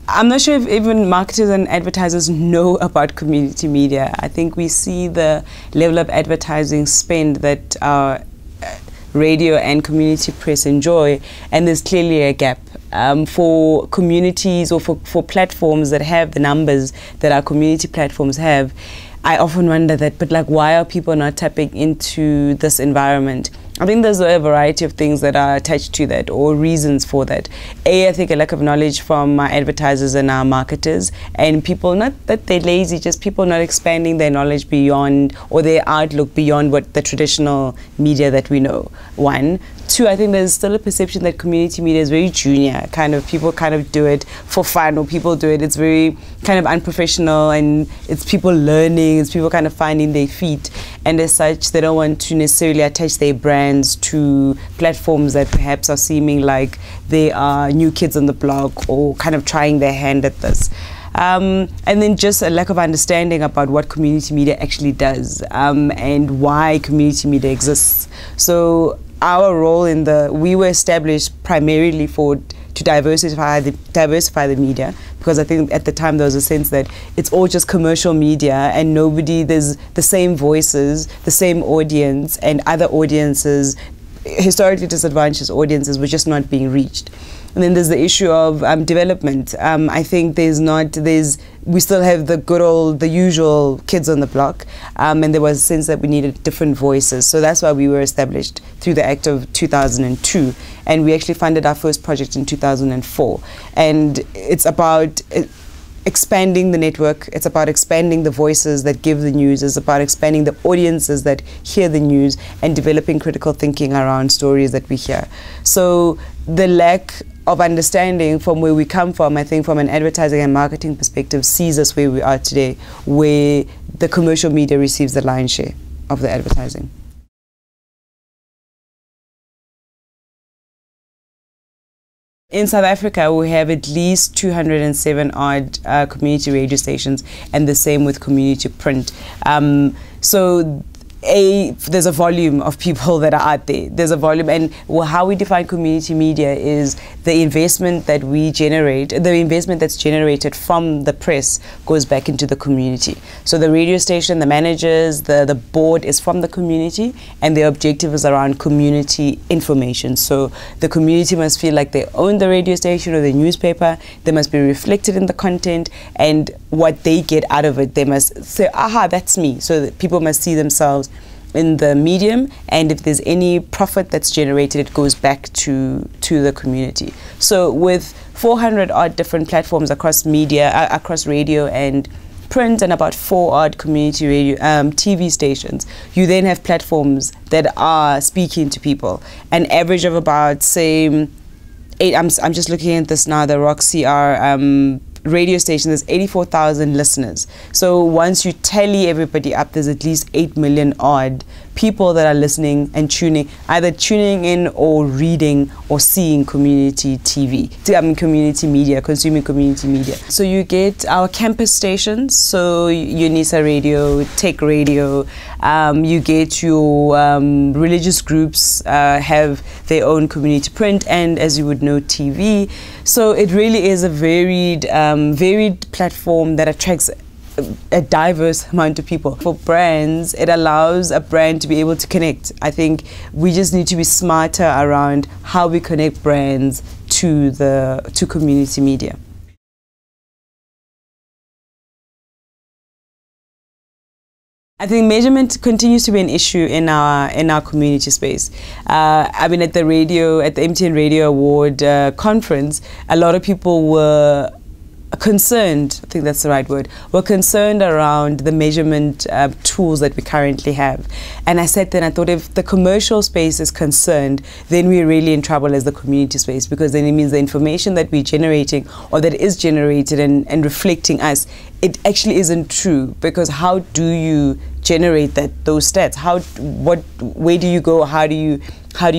I'm not sure if even marketers and advertisers know about community media. I think we see the level of advertising spend that our radio and community press enjoy, and there's clearly a gap. For communities or for platforms that have the numbers that our community platforms have, I often wonder that, but like, why are people not tapping into this environment? I think there's a variety of things that are attached to that, or reasons for that. I think a lack of knowledge from our advertisers and our marketers, and people, not that they're lazy, just people not expanding their knowledge beyond, or their outlook beyond what the traditional media that we know. One. Two, I think there's still a perception that community media is very junior, kind of, people kind of do it for fun, or people do it, it's very kind of unprofessional, and it's people learning, it's people kind of finding their feet, and as such they don't want to necessarily attach their brands to platforms that perhaps are seeming like they are new kids on the block, or kind of trying their hand at this. And then just a lack of understanding about what community media actually does, and why community media exists. So our role in we were established primarily to diversify the media, because I think at the time there was a sense that it's all just commercial media, and there's the same voices, the same audience, and other audiences, historically disadvantaged audiences, were just not being reached. And then there's the issue of development. I think we still have the usual kids on the block, and there was a sense that we needed different voices. So that's why we were established through the Act of 2002, and we actually funded our first project in 2004. And it's about expanding the network, it's about expanding the voices that give the news, it's about expanding the audiences that hear the news, and developing critical thinking around stories that we hear. So the lack of understanding from where we come from, I think from an advertising and marketing perspective, sees us where we are today, where the commercial media receives the lion's share of the advertising. In South Africa, we have at least 207 odd community radio stations, and the same with community print. So there's a volume of people that are out there. There's a volume, and how we define community media is the investment that we generate, the investment that's generated from the press goes back into the community. So the radio station, the managers, the board is from the community, and their objective is around community information. So the community must feel like they own the radio station or the newspaper. They must be reflected in the content, and what they get out of it, they must say, aha, that's me. So that people must see themselves in the medium, and if there's any profit that's generated, it goes back to the community. So with 400 odd different platforms across media, across radio and print, and about 4 odd community radio TV stations, you then have platforms that are speaking to people. An average of about, say, 8, I'm just looking at this now, the Rock CR radio station, there's 84,000 listeners. So once you tally everybody up, there's at least 8 million odd people that are listening and either tuning in or reading or seeing community TV, community media, consuming community media. So you get our campus stations, so UNISA Radio, Tech Radio, you get your religious groups have their own community print, and as you would know, TV. So it really is a varied platform that attracts a diverse amount of people. For brands, it allows a brand to be able to connect. I think we just need to be smarter around how we connect brands to community media. I think measurement continues to be an issue in our community space. I mean, at the MTN Radio Award conference, a lot of people were concerned, I think that's the right word, were concerned around the measurement tools that we currently have. And I sat there and I thought, if the commercial space is concerned, then we're really in trouble as the community space, because then it means the information that we're generating, or that is generated and reflecting us, it actually isn't true. Because how do you generate those stats? Where do you go? How do you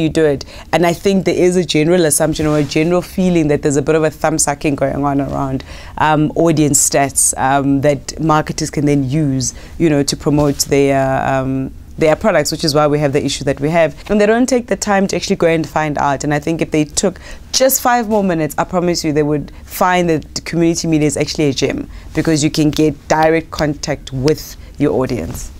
do it? And I think there is a general assumption or a general feeling that there's a bit of a thumb sucking going on around audience stats that marketers can then use, to promote their their products, which is why we have the issue that we have. And they don't take the time to actually go and find out. And I think if they took just 5 more minutes, I promise you they would find that community media is actually a gem, because you can get direct contact with your audience.